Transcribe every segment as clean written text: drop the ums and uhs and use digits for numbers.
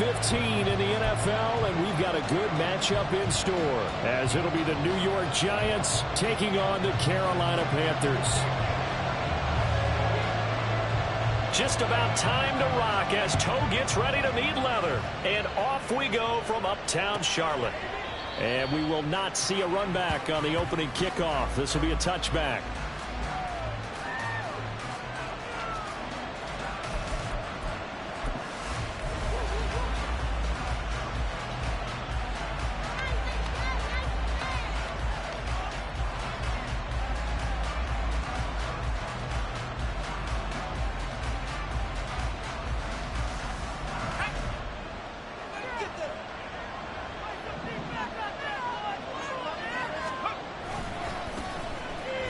15 in the NFL, and we've got a good matchup in store, as it'll be the New York Giants taking on the Carolina Panthers. Just about time to rock as Toe gets ready to meet leather. And off we go from uptown Charlotte. And we will not see a run back on the opening kickoff. This will be a touchback.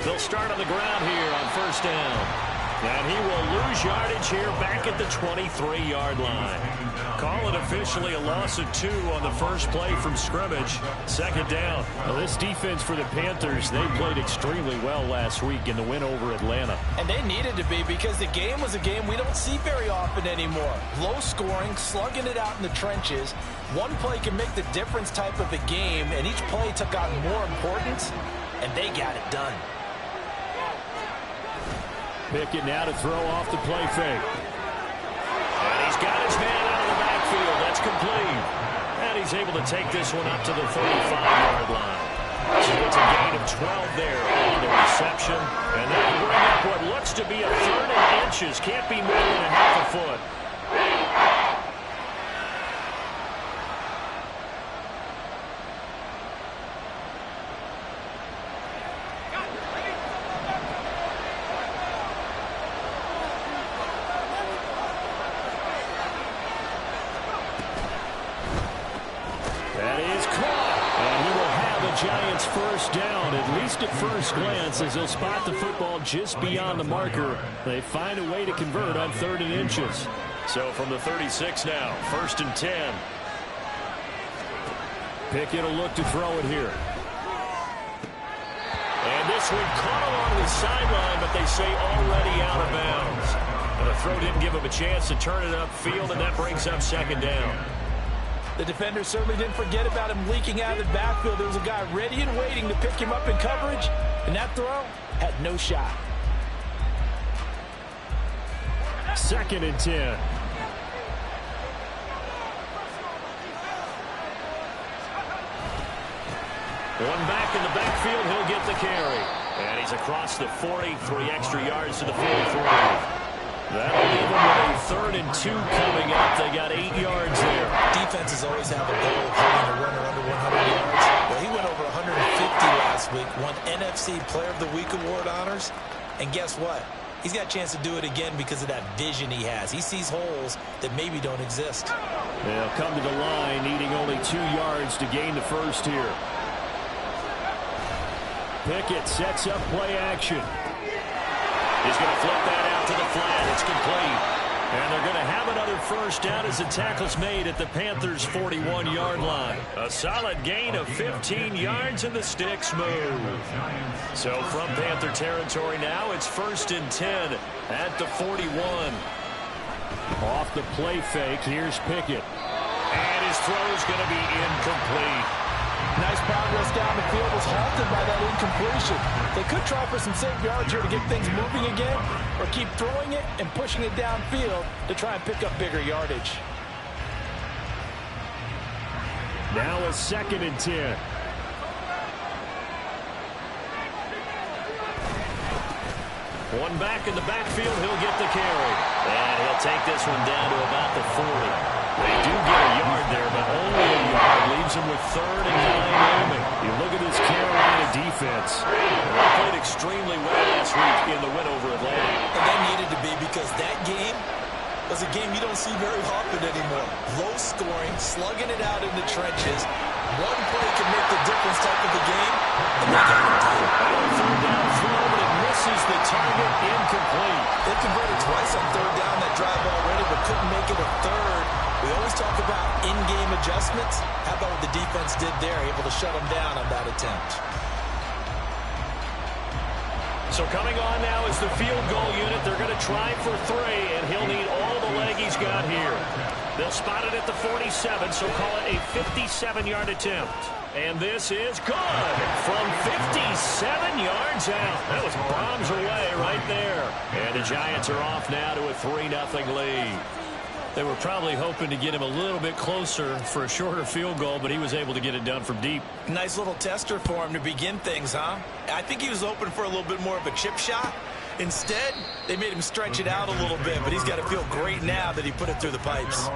They'll start on the ground here on first down. And he will lose yardage here back at the 23-yard line. Call it officially a loss of 2 on the first play from scrimmage. Second down. Well, this defense for the Panthers, they played extremely well last week in the win over Atlanta. And they needed to be, because the game was a game we don't see very often anymore. Low scoring, slugging it out in the trenches. One play can make the difference type of a game, and each play took on more importance, and they got it done. Pickett now to throw off the play fake. And he's got his man out of the backfield. That's complete. And he's able to take this one up to the 35-yard line. So it's a gain of 12 there on the reception. And that'll bring up what looks to be a 3rd and inches. Can't be more than a half a foot. Giants first down, at least at first glance, as they'll spot the football just beyond the marker. They find a way to convert on 3rd and inches. So from the 36 now, 1st and 10. Pickett will look to throw it here. And this one caught along the sideline, but they say already out of bounds. And the throw didn't give him a chance to turn it upfield, and that brings up 2nd down. The defender certainly didn't forget about him leaking out of the backfield. There was a guy ready and waiting to pick him up in coverage, and that throw had no shot. 2nd and 10. One back in the backfield, he'll get the carry. And he's across the 40, 3 extra yards to the 43. That'll leave them with a 3rd and 2 coming up. They got 8 yards there. Defenses always have a goal of holding a runner under 100 yards. Well, he went over 150 last week, won NFC Player of the Week award honors. And guess what? He's got a chance to do it again because of that vision he has. He sees holes that maybe don't exist. They'll come to the line, needing only 2 yards to gain the first here. Pickett sets up play action. He's going to flip that out to the flat. It's complete. And they're going to have another first down as the tackle's made at the Panthers' 41-yard line. A solid gain of 15 yards and the sticks move. So from Panther territory now, it's 1st and 10 at the 41. Off the play fake, here's Pickett. And his throw's going to be incomplete. Nice progress down the field, was halted by that incompletion. They could try for some safe yards here to get things moving again, or keep throwing it and pushing it downfield to try and pick up bigger yardage. Now a 2nd and 10. One back in the backfield, he'll get the carry. And he'll take this one down to about the 40. They do get a yard there, but only a yard leaves them with 3rd and 9 roaming. You look at this Carolina defense. They played extremely well last week in the win over Atlanta. And they needed to be, because that game was a game you don't see very often anymore. Low scoring, slugging it out in the trenches. One play can make the difference type of the game, and they got it done. 3rd down throw, but it misses the target, incomplete. They converted twice on 3rd down that drive already, but couldn't make it a 3rd. We always talk about in-game adjustments. How about what the defense did there, able to shut them down on that attempt? So coming on now is the field goal unit. They're going to try for 3, and he'll need all the leg he's got here. They'll spot it at the 47, so call it a 57-yard attempt. And this is good from 57 yards out. That was bombs away right there. And the Giants are off now to a 3-0 lead. They were probably hoping to get him a little bit closer for a shorter field goal, but he was able to get it done from deep. Nice little tester for him to begin things, huh? I think he was hoping for a little bit more of a chip shot. Instead, they made him stretch it out a little bit, but he's got to feel great now that he put it through the pipes.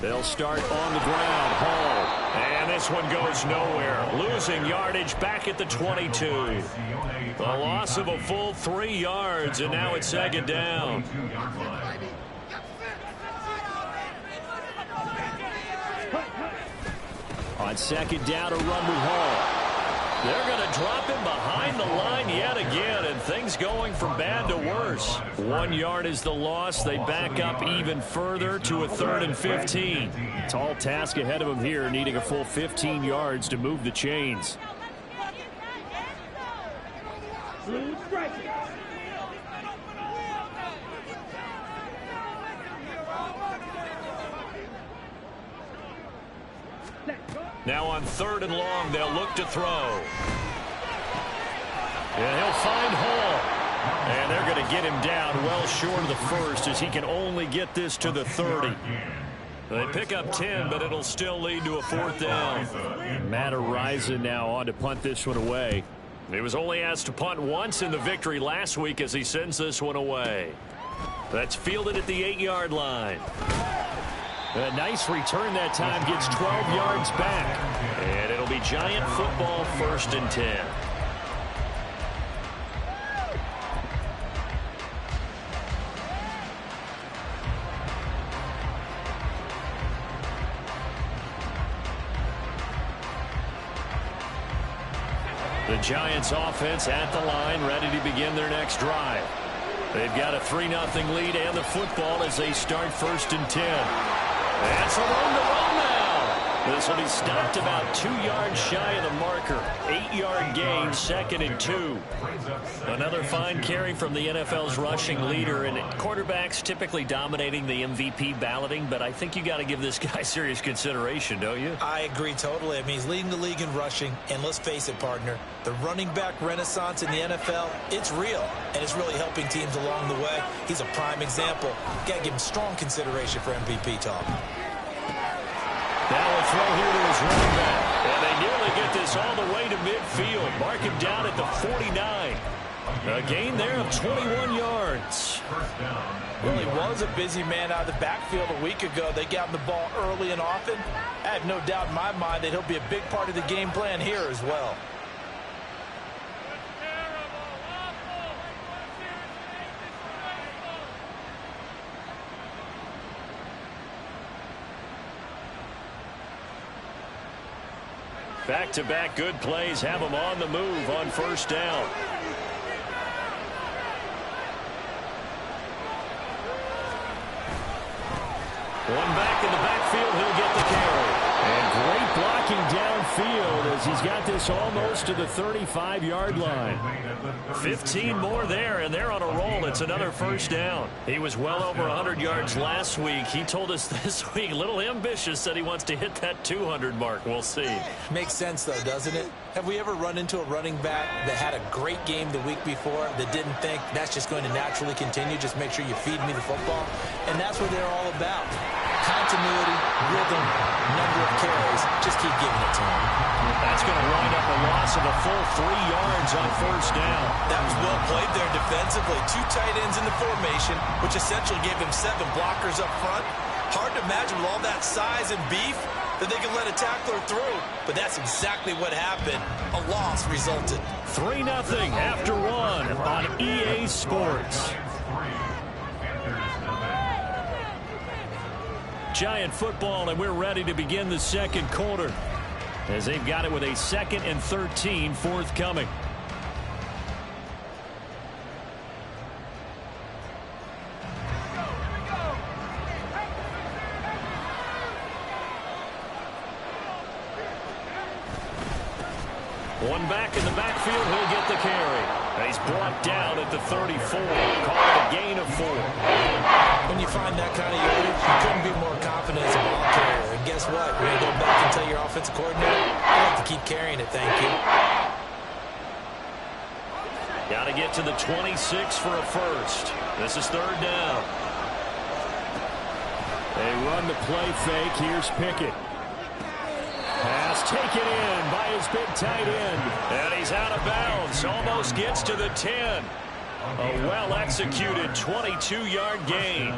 They'll start on the ground. Hall. And this one goes nowhere. Losing yardage back at the 22. The loss of a full 3 yards, and now it's second down. On second down, a run with Hall. They're going to drop him behind the line yet again, and things going from bad to worse. 1 yard is the loss. They back up even further to a 3rd and 15. Tall task ahead of them here, needing a full 15 yards to move the chains. Now on 3rd and long, they'll look to throw. And he'll find Hall. And they're going to get him down well short of the first, as he can only get this to the 30. They pick up 10, but it'll still lead to a 4th down. Matt Araiza now on to punt this one away. He was only asked to punt once in the victory last week as he sends this one away. That's fielded at the 8-yard line. A nice return that time, gets 12 yards back. And it'll be Giant football, 1st and 10. The Giants offense at the line, ready to begin their next drive. They've got a 3-0 lead and the football as they start 1st and 10. That's a room to run now. This will be stopped about 2 yards shy of the marker. 8-yard gain, 2nd and 2. Another fine carry from the NFL's rushing leader, and quarterbacks typically dominating the MVP balloting, but I think you got to give this guy serious consideration, don't you? I agree totally. I mean, he's leading the league in rushing, and let's face it, partner, the running back renaissance in the NFL, it's real, and it's really helping teams along the way. He's a prime example. Got to give him strong consideration for MVP talk. Now a throw here to his running back. And they nearly get this all the way to midfield. Mark him down at the 49. A gain there of 21 yards. Well, he was a busy man out of the backfield a week ago. They got him the ball early and often. I have no doubt in my mind that he'll be a big part of the game plan here as well. Back-to-back good plays have them on the move on 1st down. One back in the backfield, he'll get the carry. And great blocking downfield as he's got this almost to the 35-yard line. 15 more there, and they're on a roll. It's another 1st down. He was well over 100 yards last week. He told us this week, a little ambitious, said he wants to hit that 200 mark. We'll see. Makes sense, though, doesn't it? Have we ever run into a running back that had a great game the week before that didn't think that's just going to naturally continue? Just make sure you feed me the football. And that's what they're all about. Continuity, rhythm, number of carries. Just keep giving it to him. That's going to wind up a loss of a full 3 yards on 1st down. That was well played there defensively. 2 tight ends in the formation, which essentially gave him 7 blockers up front. Hard to imagine with all that size and beef that they could let a tackler through. But that's exactly what happened. A loss resulted. 3-0 after 1 on EA Sports. Giant football, and we're ready to begin the 2nd quarter as they've got it with a 2nd and 13 forthcoming. One back in the backfield, he'll get the carry. And he's brought down at the 34. Call it a gain of 4. When you find that kind of yardage, you couldn't be more confident as a ball carrier. And guess what? You're going to go back and tell your offensive coordinator, I'd like to keep carrying it, thank you. Got to get to the 26 for a first. This is 3rd down. They run the play fake. Here's Pickett. Pass taken in by his big tight end. And he's out of bounds. Almost gets to the 10. A well-executed 22-yard gain.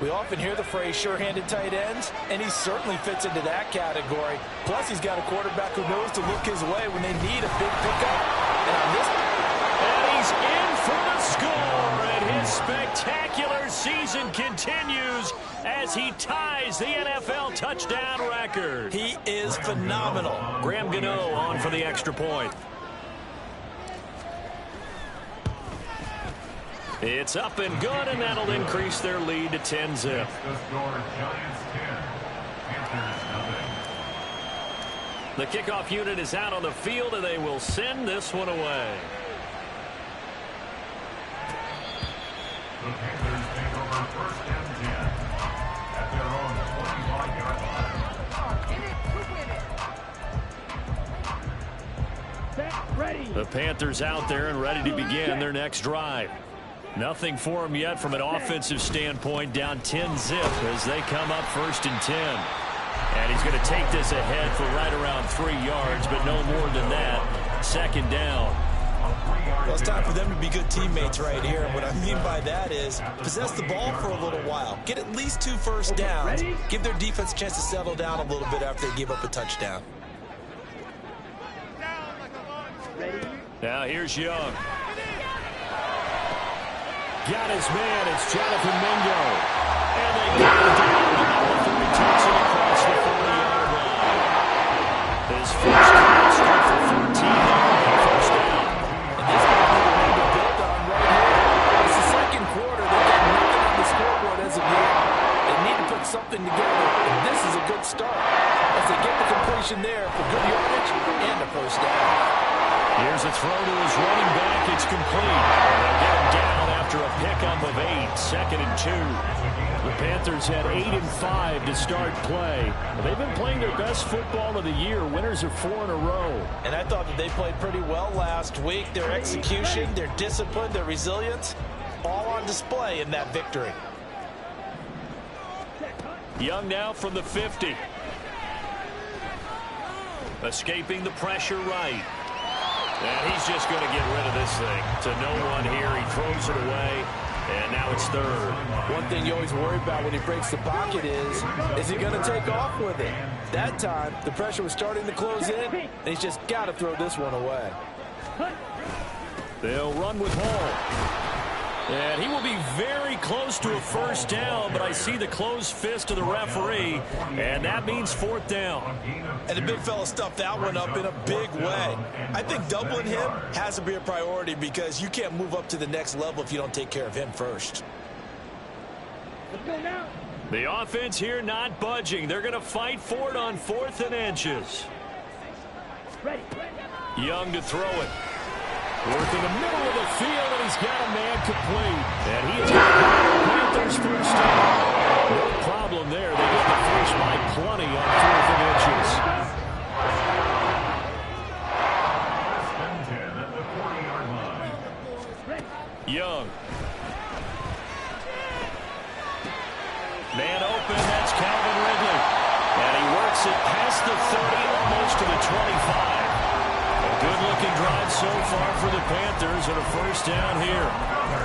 We often hear the phrase sure-handed tight ends, and he certainly fits into that category. Plus, he's got a quarterback who knows to look his way when they need a big pickup. And he's in for the score, and his spectacular season continues as he ties the NFL touchdown record. He is phenomenal. Graham Gotw on for the extra point. It's up and good, and that'll increase their lead to 10-zip. The kickoff unit is out on the field, and they will send this one away. The Panthers take over 1st and 10 at their own 25-yard line. Ready. The Panthers out there and ready to begin their next drive. Nothing for them yet from an offensive standpoint, down 10-zip as they come up 1st and 10. And he's going to take this ahead for right around 3 yards, but no more than that. 2nd down. Well, it's time for them to be good teammates right here. And what I mean by that is possess the ball for a little while. Get at least 2 first downs. Give their defense a chance to settle down a little bit after they give up a touchdown. Now here's Young. Got his man. It's Jonathan Mingo. And they got him down before he takes it across the 40-yard line. His first catch good for 14 on first down. And this might be the one to build on right here. It's the 2nd quarter. They've got nothing on the scoreboard as of yet. They need to put something together, and this is a good start as they get the completion there for good yardage and a first down. Here's a throw to his running back. It's complete. They'll get him down after a pickup of 8. 2nd and 2. The Panthers had 8 and 5 to start play. They've been playing their best football of the year. Winners of 4 in a row. And I thought that they played pretty well last week. Their execution, their discipline, their resilience, all on display in that victory. Young now from the 50. Escaping the pressure right. And he's just going to get rid of this thing to no one here. He throws it away, and now it's 3rd. One thing you always worry about when he breaks the pocket is he going to take off with it? That time, the pressure was starting to close in, and he's just got to throw this one away. They'll run with Hall. And he will be very close to a first down, but I see the closed fist of the referee, and that means 4th down. And the big fella stuffed that one up in a big way. I think doubling him has to be a priority because you can't move up to the next level if you don't take care of him first. Let's go now. The offense here not budging. They're going to fight for it on 4th and inches. Ready. Young to throw it. Work in the middle of the field, and he's got a man complete. And he is going to get the Panthers first down. No problem there. They get the first by plenty on 4th and inches. Young. Man open, that's Calvin Ridley. And he works it past the 30, almost to the 25. Good-looking drive so far for the Panthers and a first down here.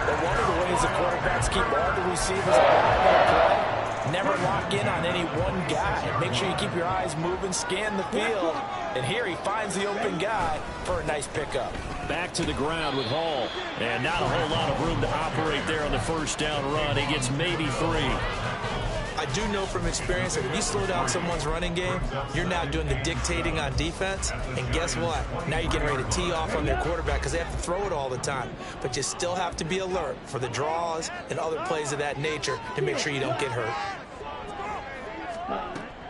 But one of the ways the quarterbacks keep all the receivers on play, never lock in on any one guy. Make sure you keep your eyes moving, scan the field, and here he finds the open guy for a nice pickup. Back to the ground with Hall, and not a whole lot of room to operate there on the first down run. He gets maybe 3. I do know from experience that if you slow down someone's running game, you're now doing the dictating on defense. And guess what? Now you're getting ready to tee off on their quarterback because they have to throw it all the time. But you still have to be alert for the draws and other plays of that nature to make sure you don't get hurt.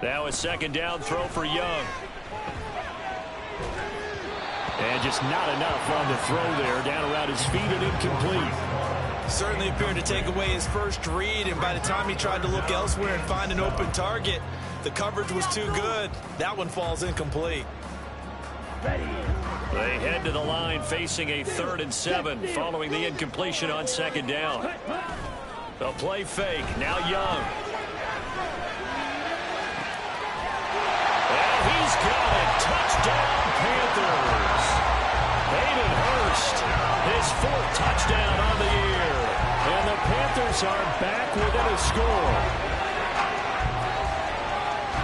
Now a 2nd down throw for Young. And just not enough on the throw there. Down around his feet and incomplete. Certainly appeared to take away his first read, and by the time he tried to look elsewhere and find an open target, the coverage was too good. That one falls incomplete. They head to the line facing a 3rd and 7 following the incompletion on 2nd down. The play fake. Now Young. And he's got it. Touchdown, Panthers. Hayden Hurst, his 4th touchdown on the year. And the Panthers are back within a score.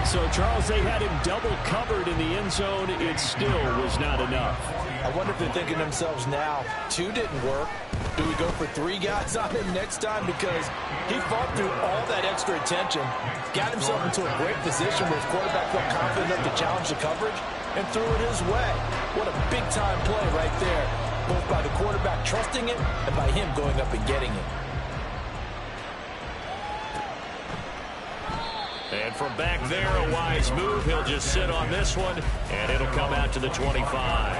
So, Charles, they had him double covered in the end zone. It still was not enough. I wonder if they're thinking to themselves now, 2 didn't work. Do we go for 3 guys on him next time? Because he fought through all that extra attention, got himself into a great position where his quarterback felt confident enough to challenge the coverage and threw it his way. What a big-time play right there, both by the quarterback trusting it and by him going up and getting it. And from back there, a wise move. He'll just sit on this one, and it'll come out to the 25.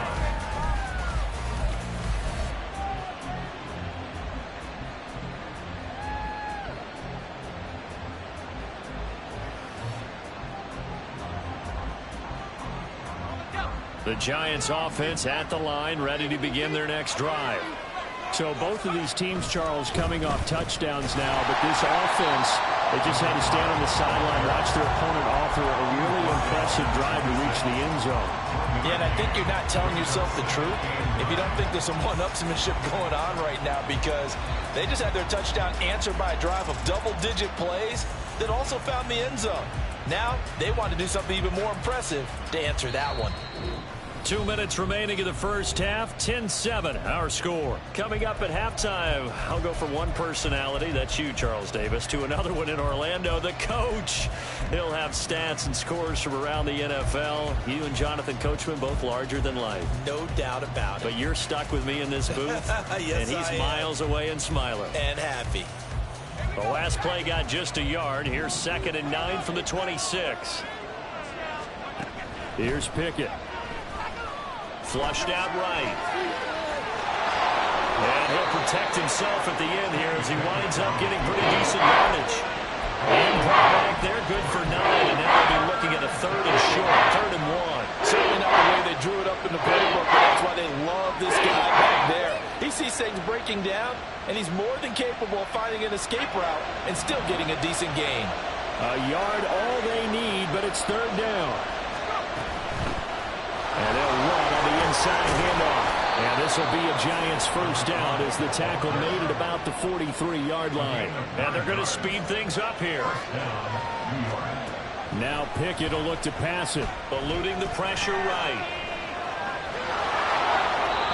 The Giants offense at the line, ready to begin their next drive. So both of these teams, Charles, coming off touchdowns now, but this offense, they just had to stand on the sideline, watch their opponent offer a really impressive drive to reach the end zone. Yeah, and I think you're not telling yourself the truth if you don't think there's some one-upsmanship going on right now, because they just had their touchdown answered by a drive of double-digit plays that also found the end zone. Now they want to do something even more impressive to answer that one. 2 minutes remaining in the first half. 10-7, our score. Coming up at halftime, I'll go from one personality, that's you, Charles Davis, to another one in Orlando, the coach. He'll have stats and scores from around the NFL. You and Jonathan Coachman, both larger than life. No doubt about it. But you're stuck with me in this booth, yes, and he's miles away and smiling. And happy. The last play got just a yard. Here's 2nd and 9 from the 26. Here's Pickett. Flushed out right. And he'll protect himself at the end here as he winds up getting pretty decent yardage. And brought back there, good for 9. And now they'll be looking at a 3rd and short, 3rd and 1. Certainly not the way they drew it up in the playbook, but that's why they love this guy back there. He sees things breaking down, and he's more than capable of finding an escape route and still getting a decent gain. A yard all they need, but it's 3rd down. And they'll run on the inside handoff. And this will be a Giants first down as the tackle made at about the 43-yard line. And they're going to speed things up here. Now Pickett will look to pass it, eluding the pressure right.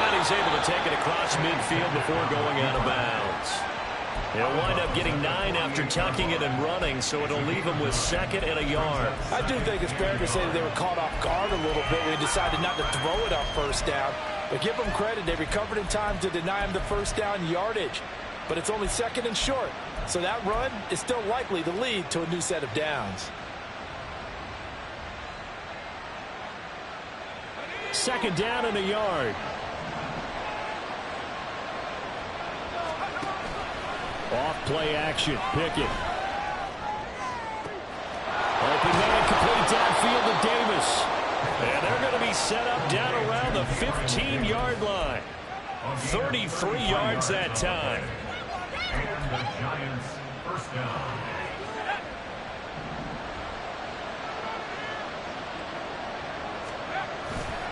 And he's able to take it across midfield before going out of bounds. He'll wind up getting 9 after tucking it and running, so it'll leave him with 2nd and a yard. I do think it's fair to say that they were caught off guard a little bit when they decided not to throw it on first down. But give them credit, they recovered in time to deny him the first down yardage. But it's only 2nd and short, so that run is still likely to lead to a new set of downs. 2nd down and a yard. Off play action, Pickett. Open man, complete downfield to Davis. And they're going to be set up down around the 15-yard line. 33 yards that time. And the Giants first down.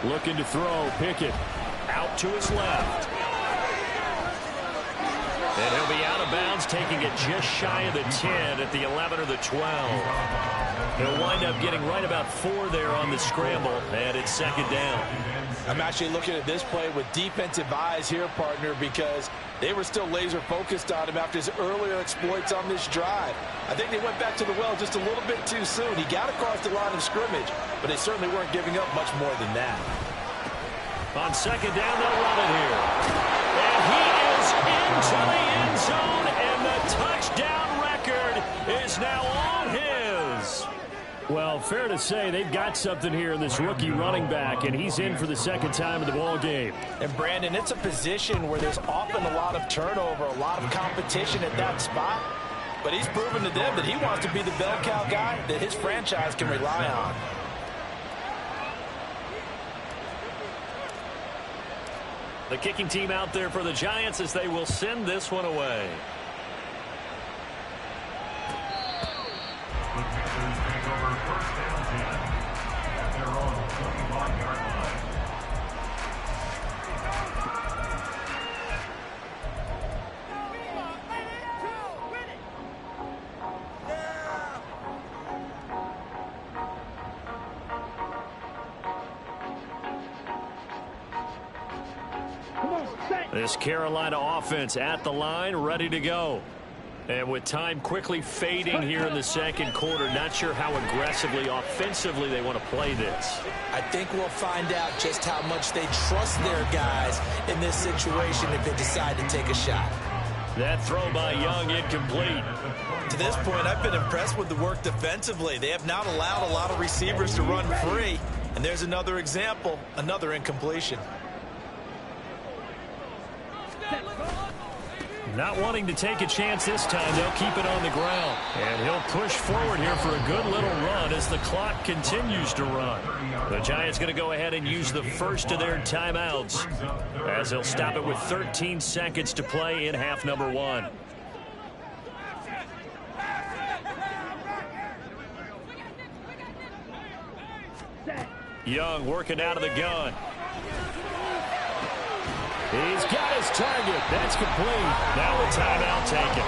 Looking to throw, Pickett. Out to his left. And he'll be out of bounds, taking it just shy of the 10 at the 11 or the 12. He'll wind up getting right about 4 there on the scramble, and it's 2nd down. I'm actually looking at this play with defensive eyes here, partner, because they were still laser focused on him after his earlier exploits on this drive. I think they went back to the well just a little bit too soon. He got across the line of scrimmage, but they certainly weren't giving up much more than that. On 2nd down, they'll run it here. And he is into the end zone, and the touchdown record is now all his. Well, fair to say they've got something here in this rookie running back, and he's in for the second time in the ball game. And, Brandon, it's a position where there's often a lot of turnover, a lot of competition at that spot. But he's proven to them that he wants to be the bell cow guy that his franchise can rely on. The kicking team out there for the Giants as they will send this one away. The Panthers take over first and 10 at their own 21-yard line. This Carolina offense at the line, ready to go. And with time quickly fading here in the second quarter, not sure how aggressively, offensively they want to play this. I think we'll find out just how much they trust their guys in this situation if they decide to take a shot. That throw by Young incomplete. To this point, I've been impressed with the work defensively. They have not allowed a lot of receivers to run free. And there's another example, another incompletion. Not wanting to take a chance this time, they'll keep it on the ground. And he'll push forward here for a good little run as the clock continues to run. The Giants going to go ahead and use the first of their timeouts as they'll stop it with 13 seconds to play in half number 1. Young working out of the gun. He's got his target. That's complete. Now a timeout taken.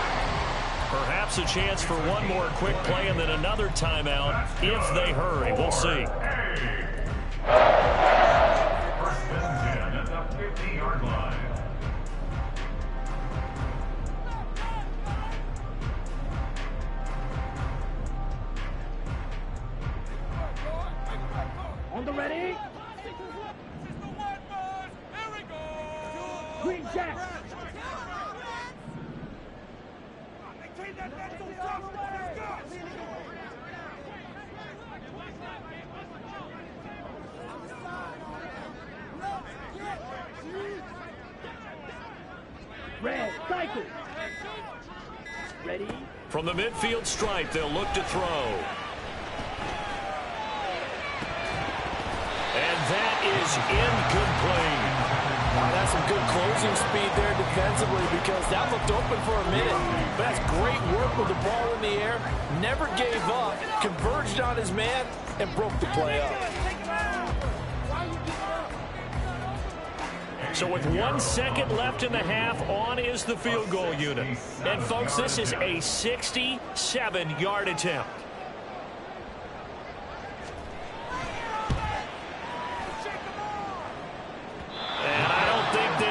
Perhaps a chance for one more quick play and then another timeout if they hurry. We'll see. First and 10 at the 50-yard line. On the ready. Green Jack. Red, cycle. Ready. From the midfield stripe, they'll look to throw. And that is incomplete. Wow, that's some good closing speed there defensively because that looked open for a minute. But that's great work with the ball in the air. Never gave up, converged on his man, and broke the play up. So with 1 second left in the half, on is the field goal unit. And folks, this is a 67-yard attempt.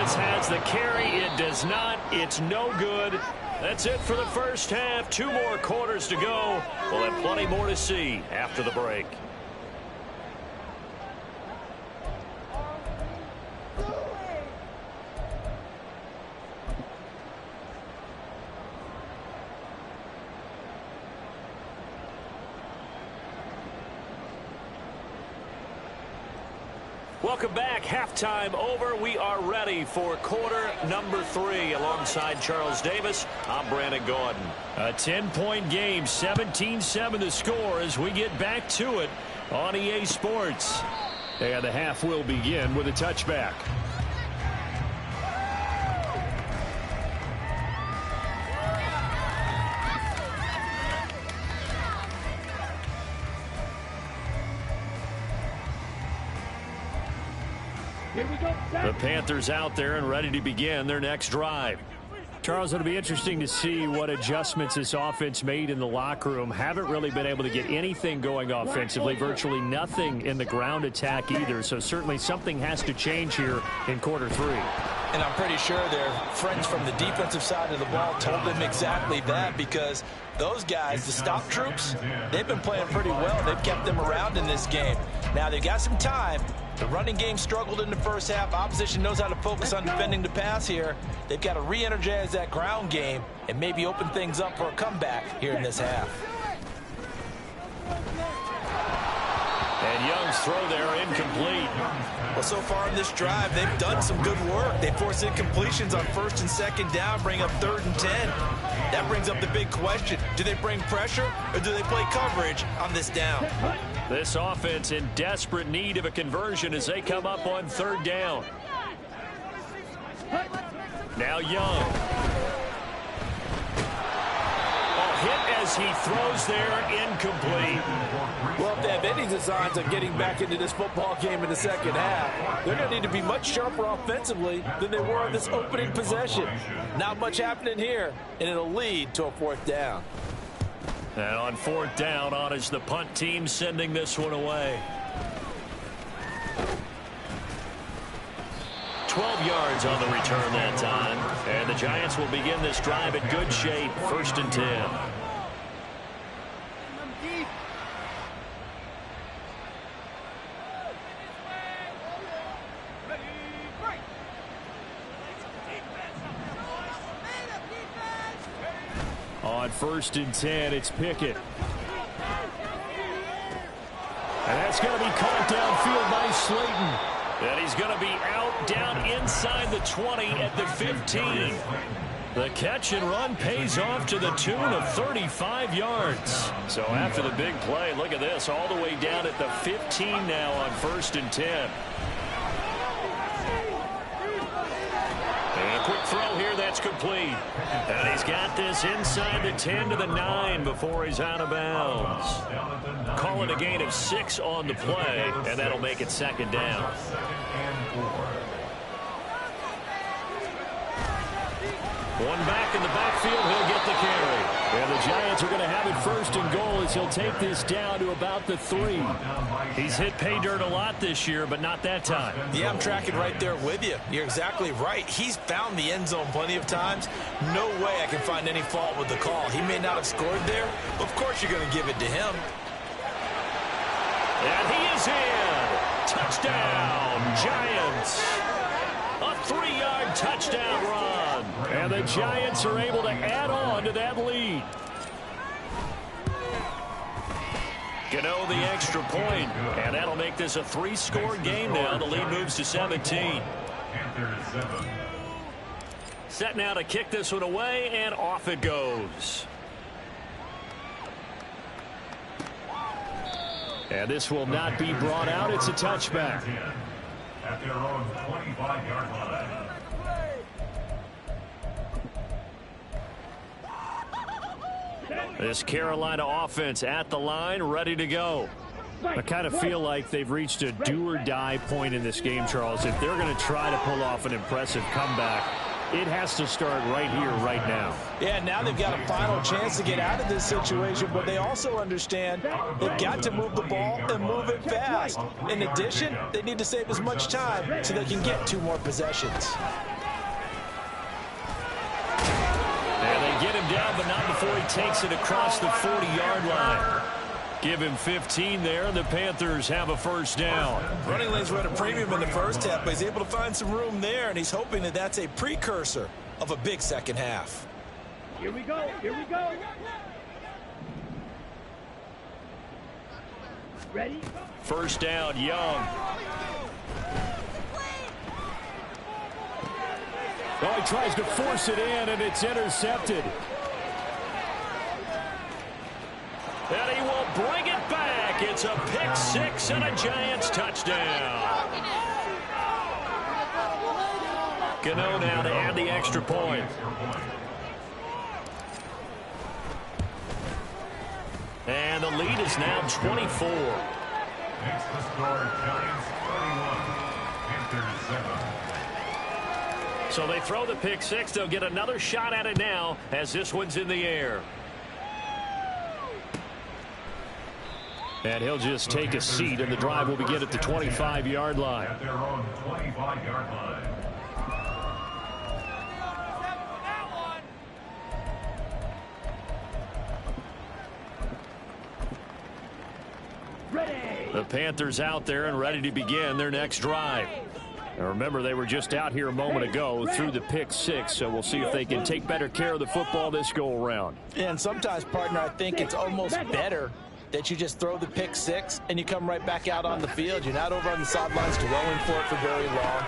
Has the carry. It does not. It's no good. That's it for the first half. 2 more quarters to go. We'll have plenty more to see after the break. Welcome back. Halftime over. We are ready for quarter number 3. Alongside Charles Davis, I'm Brandon Gotw. A 10-point game, 17-7 the score as we get back to it on EA Sports. And the half will begin with a touchback. The Panthers out there and ready to begin their next drive. Charles, it'll be interesting to see what adjustments this offense made in the locker room. Haven't really been able to get anything going offensively, virtually nothing in the ground attack either. So certainly something has to change here in quarter 3. And I'm pretty sure their friends from the defensive side of the ball told them exactly that because those guys, the stop troops, they've been playing pretty well. They've kept them around in this game. Now they've got some time. The running game struggled in the first half. Opposition knows how to focus on defending the pass here. They've got to re-energize that ground game and maybe open things up for a comeback here in this half. And Young's throw there incomplete. Well, so far in this drive, they've done some good work. They force incompletions on 1st and 2nd down, bring up 3rd and 10. That brings up the big question. Do they bring pressure or do they play coverage on this down? This offense in desperate need of a conversion as they come up on 3rd down. Now Young. Hit as he throws there, incomplete. Well, if they have any designs on getting back into this football game in the 2nd half, they're going to need to be much sharper offensively than they were on this opening possession. Not much happening here, and it'll lead to a 4th down. And on 4th down, on is the punt team sending this one away. 12 yards on the return that time. And the Giants will begin this drive in good shape. 1st and 10. On 1st and 10, it's Pickett. And that's going to be caught downfield by Slayton. And he's going to be out down inside the 20 at the 15. The catch and run pays off to the tune of 35 yards. So after the big play, look at this, all the way down at the 15 now on 1st and 10. And a quick throw here, that's complete. And he's got this inside the 10 to the 9 before he's out of bounds. Call it a gain of 6 on the play, and that'll make it 2nd down. One back in the backfield, he'll get the carry. And the Giants are going to have it 1st and goal as he'll take this down to about the 3. He's hit pay dirt a lot this year, but not that time. Yeah, I'm tracking right there with you. You're exactly right. He's found the end zone plenty of times. No way I can find any fault with the call. He may not have scored there, but of course you're going to give it to him. And he is in. Touchdown, Giants. A 3-yard touchdown run. And the Giants are able to add on to that lead. Gotw the extra point, and that'll make this a 3-score game now. The lead moves to 17. Set now to kick this one away, and off it goes. And this will not be brought out. It's a touchback. At their own 25-yard line. This Carolina offense at the line, ready to go. I kind of feel like they've reached a do-or-die point in this game, Charles. If they're going to try to pull off an impressive comeback, it has to start right here, right now. Yeah, now they've got a final chance to get out of this situation, but they also understand they've got to move the ball and move it fast. In addition, they need to save as much time so they can get 2 more possessions. And they get him down, but not before he takes it across the 40-yard line. Give him 15 there, and the Panthers have a 1st down. Running lanes were at a premium in the 1st half, but he's able to find some room there, and he's hoping that that's a precursor of a big 2nd half. Here we go. Here we go. Ready? 1st down, Young. Oh, he tries to force it in, and it's intercepted. And he will bring it back. It's a pick 6 and a Giants touchdown. Gotw now to add the extra point. And the lead is now 24. Next to score, Giants 31, Panthers 7. So they throw the pick 6. They'll get another shot at it now as this one's in the air. And he'll just take a seat, and the drive will begin at the 25-yard line. At their own 25-yard line. The Panthers out there and ready to begin their next drive. And remember, they were just out here a moment ago through the pick 6, so we'll see if they can take better care of the football this go-around. And sometimes, partner, I think it's almost better that you just throw the pick six and you come right back out on the field. You're not over on the sidelines dwelling for it for very long.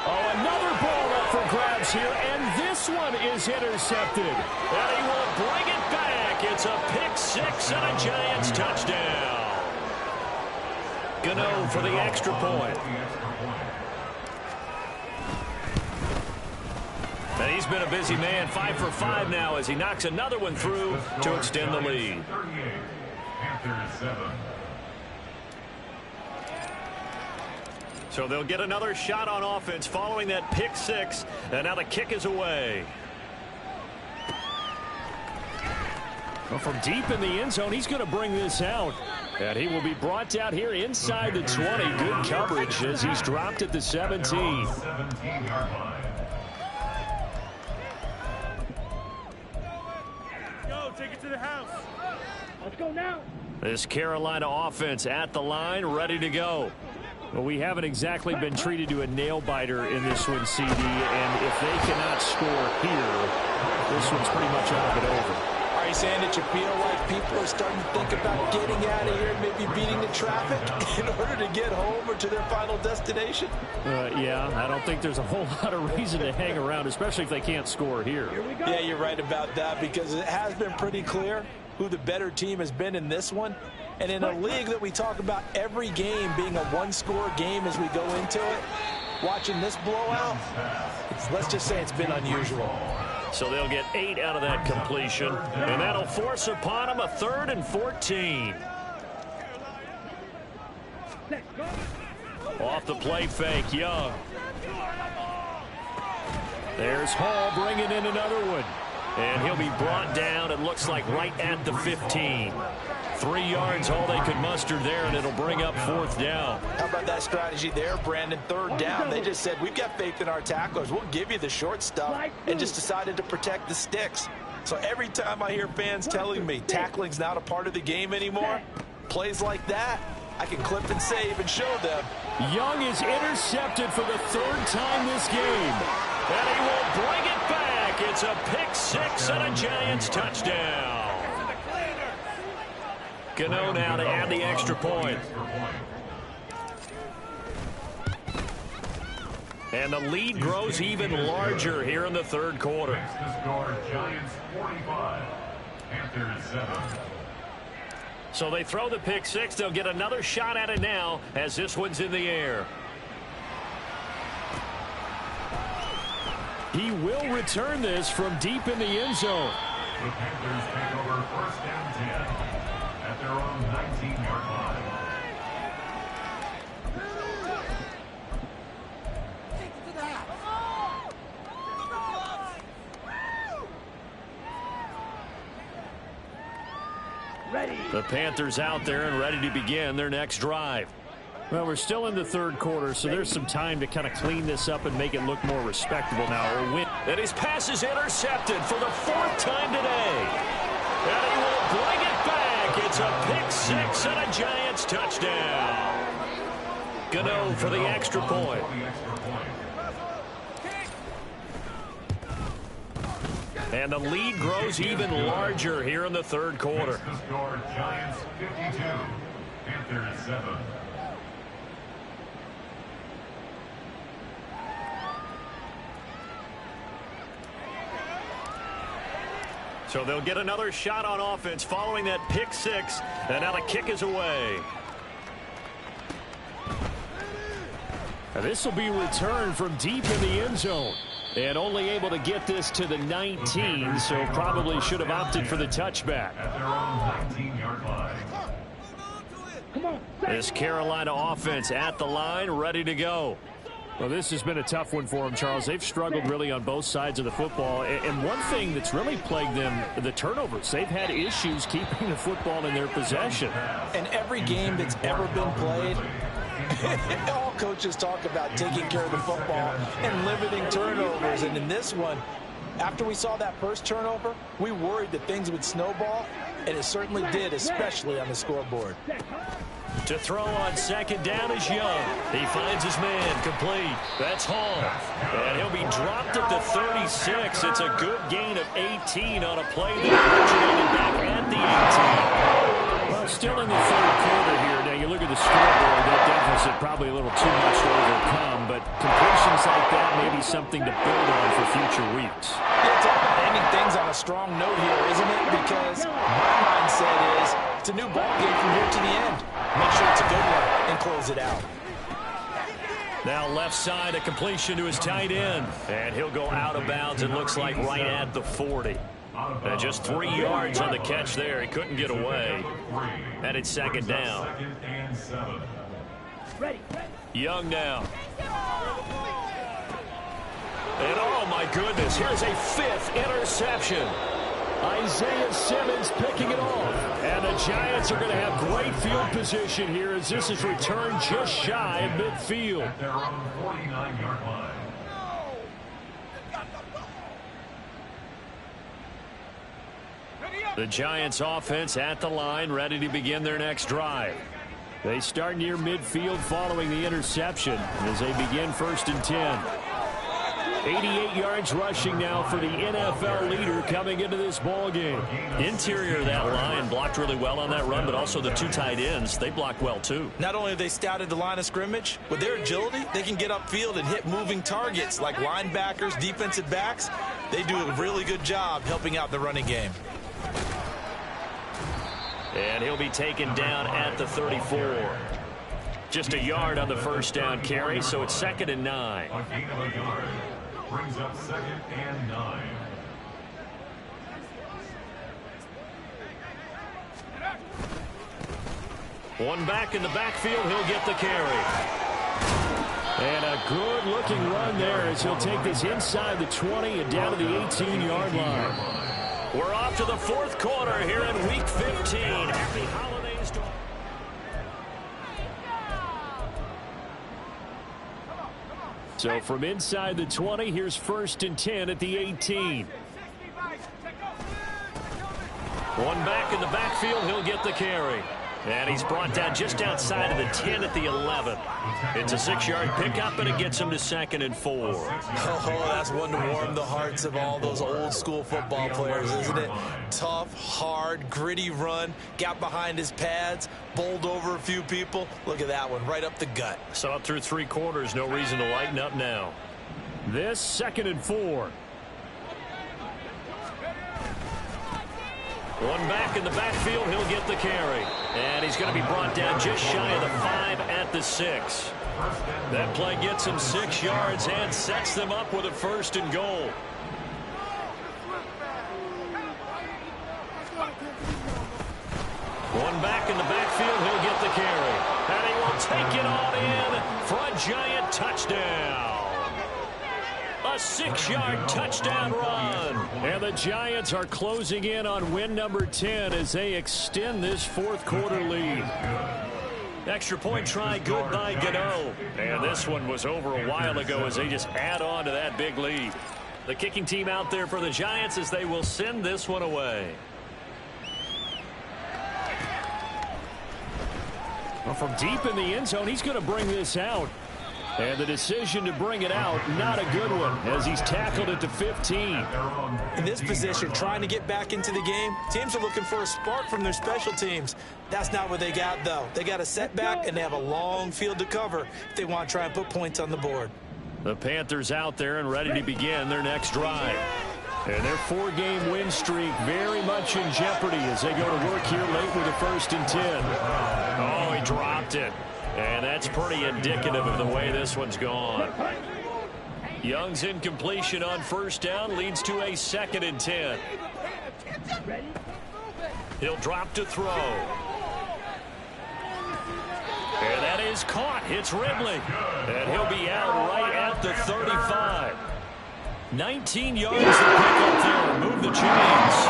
Oh, another ball up for grabs here, and this one is intercepted. And he will bring it back. It's a pick six and a Giants touchdown. Gotw for the extra point. And he's been a busy man, 5 for 5 now as he knocks another one through to extend the lead. So they'll get another shot on offense following that pick six, and now the kick is away. Well, from deep in the end zone, he's going to bring this out. And he will be brought down here inside the 20. Good coverage as he's dropped at the 17. Go, take it to the house. Let's go now. This Carolina offense at the line, ready to go. Well, we haven't exactly been treated to a nail-biter in this one, CD, and if they cannot score here, this one's pretty much all but over. Are you saying that you feel like people are starting to think about getting out of here and maybe beating the traffic in order to get home or to their final destination? Yeah, I don't think there's a whole lot of reason to hang around, especially if they can't score here. Yeah, you're right about that because it has been pretty clear who the better team has been in this one. And in a league that we talk about every game being a one-score game as we go into it, watching this blowout, let's just say it's been unusual. So they'll get 8 out of that completion, and that'll force upon them a 3rd and 14. Off the play fake, Young. There's Hall bringing in another one. And he'll be brought down, it looks like, right at the 15. 3 yards, all they could muster there, and it'll bring up 4th down. How about that strategy there, Brandon? 3rd down. They just said, we've got faith in our tacklers. We'll give you the short stuff, and just decided to protect the sticks. So every time I hear fans telling me tackling's not a part of the game anymore, plays like that, I can clip and save and show them. Young is intercepted for the 3rd time this game. And he will bring it back. It's a pick six and a Giants touchdown. Gotw now to add the extra point. And the lead grows even larger here in the 3rd quarter. Giants 45, Panthers 7. So they throw the pick six. They'll get another shot at it now as this one's in the air. He will return this from deep in the end zone. The Panthers take over 1st and 10 at their own 19-yard line. Ready. The Panthers out there and ready to begin their next drive. Well, we're still in the 3rd quarter, so there's some time to kind of clean this up and make it look more respectable now. Or win. And his pass is intercepted for the 4th time today. And he will bring it back. It's a pick six and a Giants touchdown. Gotw for the extra point. And the lead grows even larger here in the 3rd quarter. The score, Giants 52, Panthers 7. So they'll get another shot on offense following that pick six, and now the kick is away. Now this will be returned from deep in the end zone. And only able to get this to the 19, so probably should have opted for the touchback. At their own 19-yard line. Come on. This Carolina offense at the line, ready to go. Well, this has been a tough one for them, Charles. They've struggled really on both sides of the football. And one thing that's really plagued them, the turnovers. They've had issues keeping the football in their possession. And every game that's ever been played, all coaches talk about taking care of the football and limiting turnovers. And in this one, after we saw that first turnover, we worried that things would snowball, and it certainly did, especially on the scoreboard. To throw on 2nd down is Young. He finds his man complete. That's Hall. And he'll be dropped at the 36. It's a good gain of 18 on a play that originated back at the 18. Well, still still in the third quarter here. Now, you look at the scoreboard, that deficit probably a little too much to overcome, but completions like that may be something to build on for future weeks. Yeah, talk about ending things on a strong note here, isn't it? Because my mindset is it's a new ball game from here to the end. Make sure it's a good one and close it out. Now left side, a completion to his tight end. And he'll go out of bounds, it looks like right at the 40. And just 3 yards on the catch there. He couldn't get away. And it's second down. Young now. And oh my goodness, here's a 5th interception. Isaiah Simmons picking it off. And the Giants are going to have great field position here as this is returned just shy of midfield. They're on the 49-yard line. The Giants offense at the line, ready to begin their next drive. They start near midfield following the interception as they begin 1st and 10. 88 yards rushing now for the NFL leader coming into this ball game. Interior of that line blocked really well on that run, but also the 2 tight ends, they blocked well too. Not only have they scouted the line of scrimmage, with their agility, they can get upfield and hit moving targets like linebackers, defensive backs. They do a really good job helping out the running game. And he'll be taken down at the 34. Just a yard on the first down carry, so it's 2nd and 9. A gain of a yard brings up 2nd and 9. One back in the backfield, he'll get the carry. And a good-looking run there as he'll take this inside the 20 and down to the 18-yard line. We're off to the 4th quarter here in Week 15. Happy holidays to all. So from inside the 20, here's 1st and 10 at the 18. One back in the backfield, he'll get the carry. And he's brought down just outside of the 10 at the 11. It's a 6-yard pickup, and it gets him to 2nd and 4. Oh, that's one to warm the hearts of all those old-school football players, isn't it? Tough, hard, gritty run, got behind his pads, bowled over a few people. Look at that one, right up the gut. So up through 3 quarters, no reason to lighten up now. This 2nd and 4. One back in the backfield, he'll get the carry. And he's going to be brought down just shy of the 5 at the 6. That play gets him 6 yards and sets them up with a 1st and goal. One back in the backfield, he'll get the carry. And he will take it on in for a Giant touchdown. A 6-yard touchdown run. And the Giants are closing in on win number 10 as they extend this 4th quarter lead. Extra point try good by Gotw. And this one was over a while ago as they just add on to that big lead. The kicking team out there for the Giants as they will send this one away. Well, from deep in the end zone, he's going to bring this out. And the decision to bring it out, not a good one, as he's tackled at the 15. In this position, trying to get back into the game, teams are looking for a spark from their special teams. That's not what they got, though. They got a setback, and they have a long field to cover if they want to try and put points on the board. The Panthers out there and ready to begin their next drive. And their 4-game win streak very much in jeopardy as they go to work here late with a 1st and 10. Oh, he dropped it. And that's pretty indicative of the way this one's gone. Young's incompletion on 1st down leads to a 2nd and 10. He'll drop to throw. And that is caught. It's Ridley. And he'll be out right at the 35. 19 yards to pick up there. Move the Giants.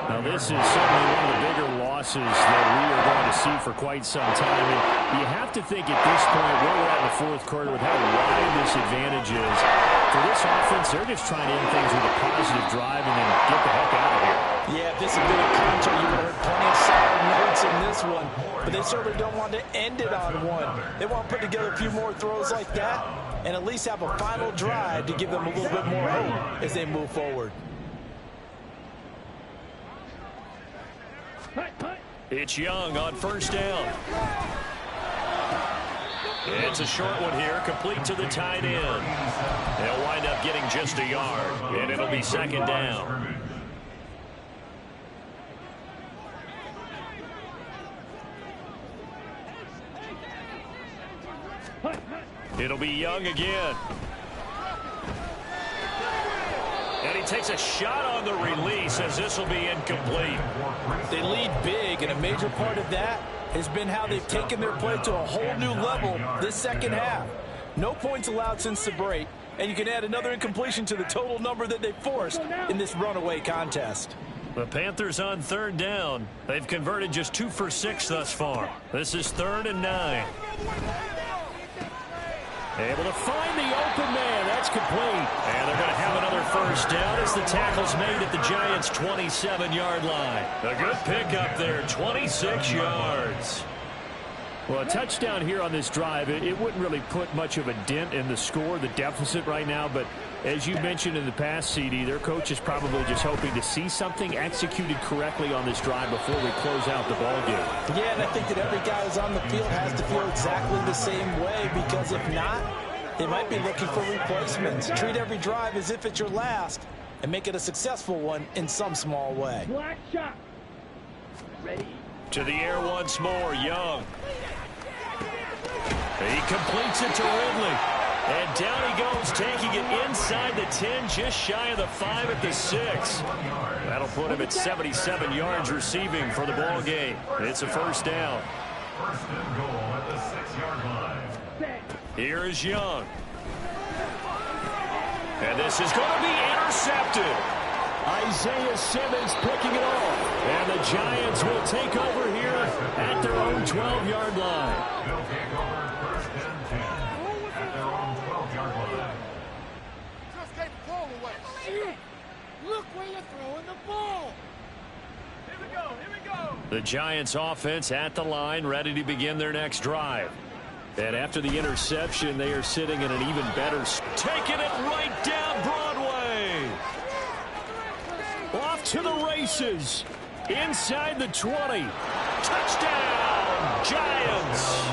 Now, this is certainly one of the bigger losses that we are going to see for quite some time. And you have to think at this point, where we're at in the 4th quarter, with how wide this advantage is, for this offense, they're just trying to end things with a positive drive and then get the heck out of here. Yeah, if this had been a counter, you would have heard plenty of solid notes in this one. But they certainly don't want to end it on one. They want to put together a few more throws like that and at least have a final drive to give them a little bit more hope as they move forward. It's Young on first down. It's a short one here, complete to the tight end. They'll wind up getting just a yard, and it'll be second down. It'll be Young again. And he takes a shot on the release as this will be incomplete. They lead big, and a major part of that has been how they've taken their play to a whole new level this second half. No points allowed since the break, and you can add another incompletion to the total number that they forced in this runaway contest. The Panthers on third down. They've converted just 2 for 6 thus far. This is 3rd and 9. Able to find the open man. That's complete. And they're going to have another first down as the tackle's made at the Giants' 27-yard line. A good pickup there, 26 yards. Well, a touchdown here on this drive, it wouldn't really put much of a dent in the score, the deficit right now. But as you mentioned in the past, CD, their coach is probably just hoping to see something executed correctly on this drive before we close out the ball game. Yeah, and I think that every guy who's on the field has to feel exactly the same way, because if not, they might be looking for replacements. Treat every drive as if it's your last and make it a successful one in some small way. Black shot. Ready. To the air once more, Young. He completes it to Ridley. And down he goes, taking it inside the 10, just shy of the 5 at the 6. That'll put him at 77 yards receiving for the ball game. It's a first down. First and goal at the 6-yard line. Here is Young. And this is going to be intercepted. Isaiah Simmons picking it off. And the Giants will take over here at their own 12-yard line. They'll take over 1st and 10 at their own 12-yard line. Just take the ball away. Shoot! Look where you're throwing the ball. Here we go. Here we go. The Giants offense at the line, ready to begin their next drive. And after the interception, they are sitting in an even better... Taking it right down Broadway. Off to the races. Inside the 20. Touchdown, Giants.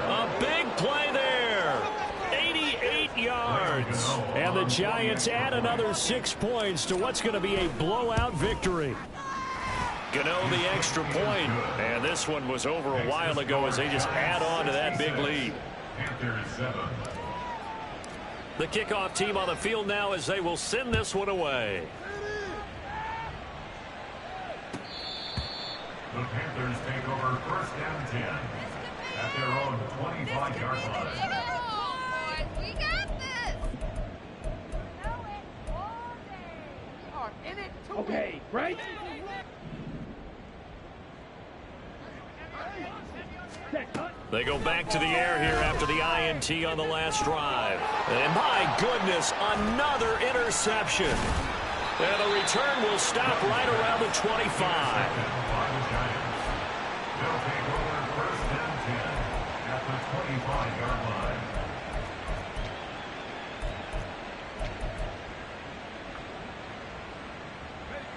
A big play there. 88 yards. And the Giants add another 6 points to what's going to be a blowout victory. Gotw the extra point. And this one was over a while ago as they just add on to that big lead. Panthers 7. The kickoff team on the field now as they will send this one away. The Panthers take over 1st and 10 at their own 25-yard line. We got this. In it to Okay, right? Set, cut. They go back to the air here after the INT on the last drive. And my goodness, another interception. And the return will stop right around the 25. They'll take over 1st and 10 at the 25-yard line.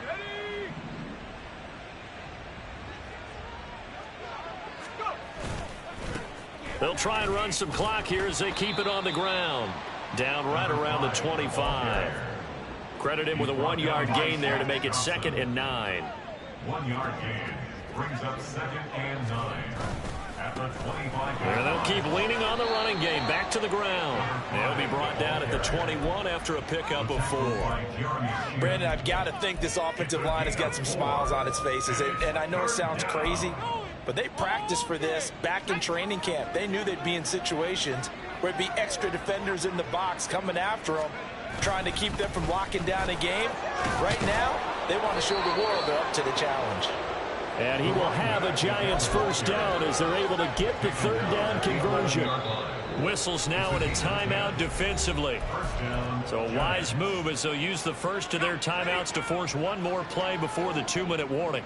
Ready? They'll try and run some clock here as they keep it on the ground. Down right around the 25. Credit him with a 1-yard gain there to make it 2nd and 9. 1-yard gain brings up 2nd and 9 at the 25-yard And they'll line. keep leaning on the running game. Back to the ground. They'll be brought down at the 21 after a pickup of 4. Brandon, I've got to think this offensive line has got some smiles on its faces. And I know it sounds crazy, but they practiced for this back in training camp. They knew they'd be in situations where it'd be extra defenders in the box coming after them, trying to keep them from locking down a game. Right now, they want to show the world they're up to the challenge. And he will have a Giants first down as they're able to get the 3rd down conversion. Whistles now in a timeout defensively. So a wise move as they'll use the first of their timeouts to force one more play before the 2-minute warning.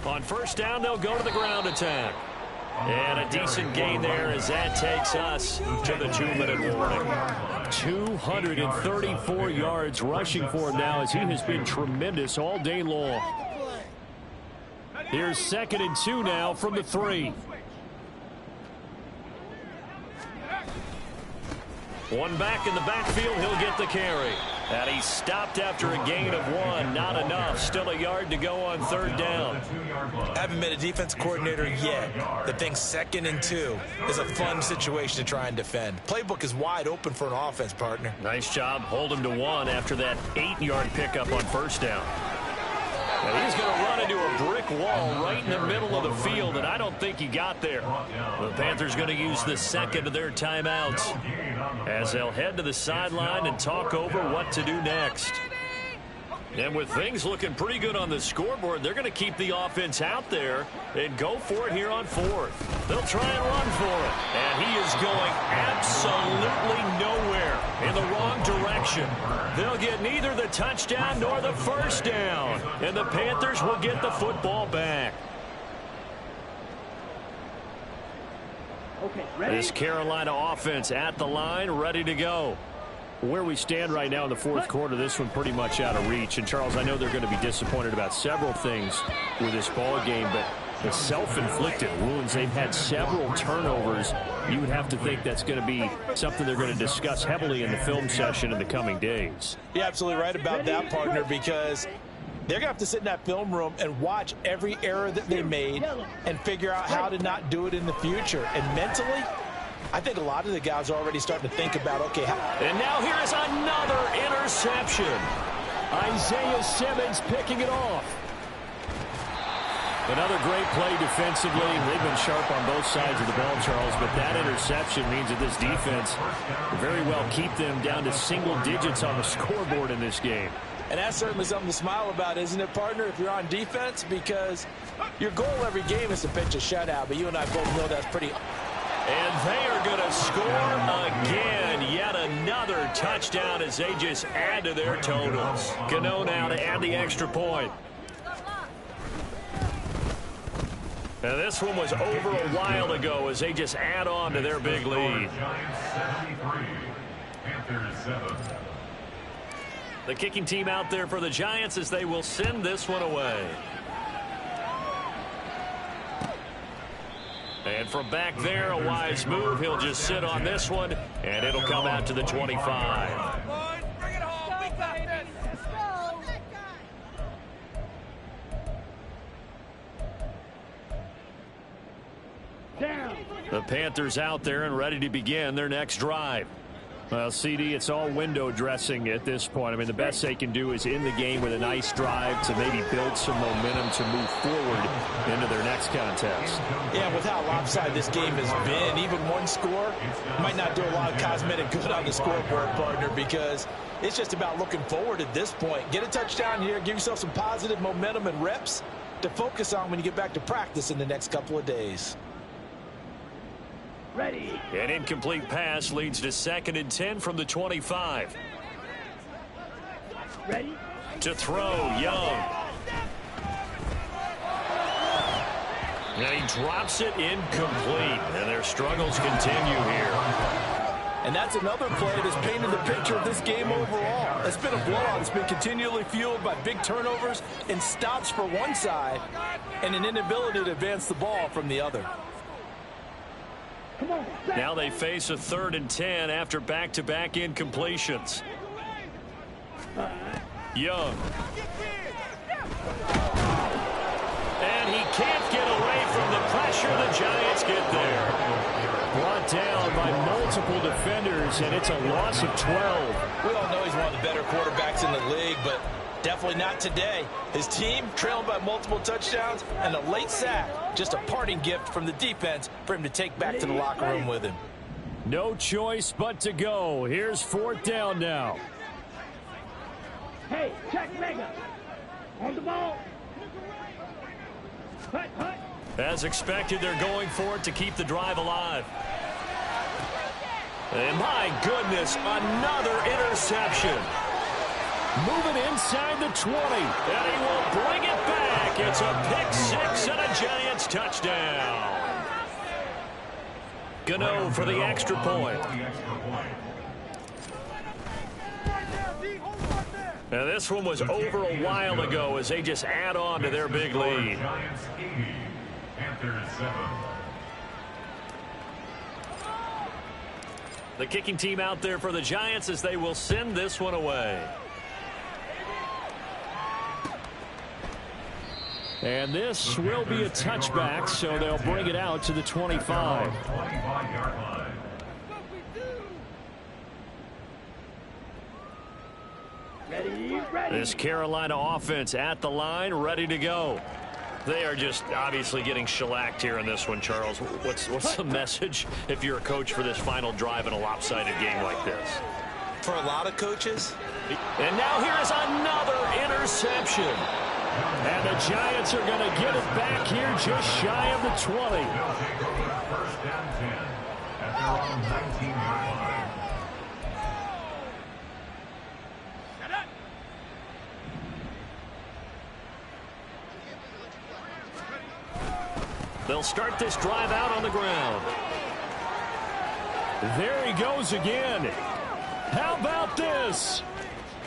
On first down, they'll go to the ground attack. And a decent gain there as that takes us to the 2-minute warning. 234 yards rushing for him now as he has been tremendous all day long. Here's 2nd and 2 now from the 3. One back in the backfield, he'll get the carry. And he stopped after a gain of 1. Not enough. Still a yard to go on 3rd down. Haven't been a defense coordinator yet that thinks 2nd and 2 is a fun situation to try and defend. Playbook is wide open for an offense, partner. Nice job. Hold him to 1 after that 8-yard pickup on 1st down. And he's going to run into a brick wall right in the middle of the field, and I don't think he got there. The Panthers going to use the 2nd of their timeouts as they'll head to the sideline and talk over what to do next. And with things looking pretty good on the scoreboard, they're going to keep the offense out there and go for it here on 4th. They'll try and run for it. And he is going absolutely nowhere in the wrong direction. They'll get neither the touchdown nor the 1st down. And the Panthers will get the football back. Okay, ready? This Carolina offense at the line, ready to go. Where we stand right now in the 4th quarter, this one pretty much out of reach. And, Charles, I know they're going to be disappointed about several things with this ball game, but the self-inflicted wounds, they've had several turnovers. You would have to think that's going to be something they're going to discuss heavily in the film session in the coming days. You're absolutely right about that, partner, because they're going to have to sit in that film room and watch every error that they made and figure out how to not do it in the future. And mentally, I think a lot of the guys are already starting to think about, okay, and now here is another interception. Isaiah Simmons picking it off. Another great play defensively. They've been sharp on both sides of the ball, Charles, but that interception means that this defense will very well keep them down to single digits on the scoreboard in this game. and that's certainly something to smile about, isn't it, partner, if you're on defense? Because your goal every game is to pitch a shutout, but you and I both know that's pretty. And they are going to score again. Yet another touchdown as they just add to their totals. Gotw now to add the extra point. And this one was over a while ago as they just add on to their big lead. The kicking team out there for the Giants as they will send this one away. And from back there, a wise move. He'll just sit on this one, and it'll come out to the 25. Bring it home. We got this. Let's go. Down. The Panthers out there and ready to begin their next drive. Well, CD, it's all window dressing at this point. I mean, the best they can do is in the game with a nice drive to maybe build some momentum to move forward into their next contest. Yeah, with how lopsided this game has been, even one score might not do a lot of cosmetic good on the scoreboard, partner, because it's just about looking forward at this point. Get a touchdown here, give yourself some positive momentum and reps to focus on when you get back to practice in the next couple of days. Ready. An incomplete pass leads to 2nd and 10 from the 25. Ready. To throw, Young. And he drops it incomplete. And their struggles continue here. And that's another play that's painted the picture of this game overall. It's been a blowout. It's been continually fueled by big turnovers and stops for one side and an inability to advance the ball from the other. Come on. Now they face a 3rd and 10 after back-to-back incompletions. Young. And he can't get away from the pressure. The Giants get there. Brought down by multiple defenders, and it's a loss of 12. We all know he's one of the better quarterbacks in the league, but definitely not today. His team trailing by multiple touchdowns and a late sack. Just a parting gift from the defense for him to take back to the locker room with him. No choice but to go. Here's 4th down now. Hey, check Mega. On the ball. Hut, hut. As expected, they're going for it to keep the drive alive. And my goodness, another interception. Moving inside the 20. And he will bring it back. It's a pick six and a Giants touchdown. Gotw for the extra point. Now this one was over a while ago as they just add on to their big lead. Giants 80, Panthers 7. The kicking team out there for the Giants as they will send this one away. And this will be a touchback, so they'll bring it out to the 25. 25-yard line. This Carolina offense at the line, ready to go. They are just obviously getting shellacked here in this one, Charles. What's the message if you're a coach for this final drive in a lopsided game like this? For a lot of coaches. And now here is another interception. And the Giants are going to get it back here just shy of the 20. They'll take over first down 10 at their own 19-yard line. They'll start this drive out on the ground. There he goes again. How about this?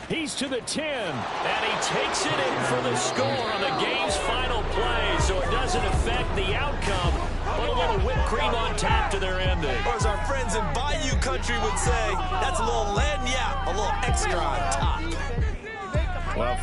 He's to the 10. And he takes it in for the score on the game's final play, so it doesn't affect the outcome, but a little whipped cream on top to their ending. Or as our friends in Bayou Country would say, that's a little lagniappe, a little extra on top. Well,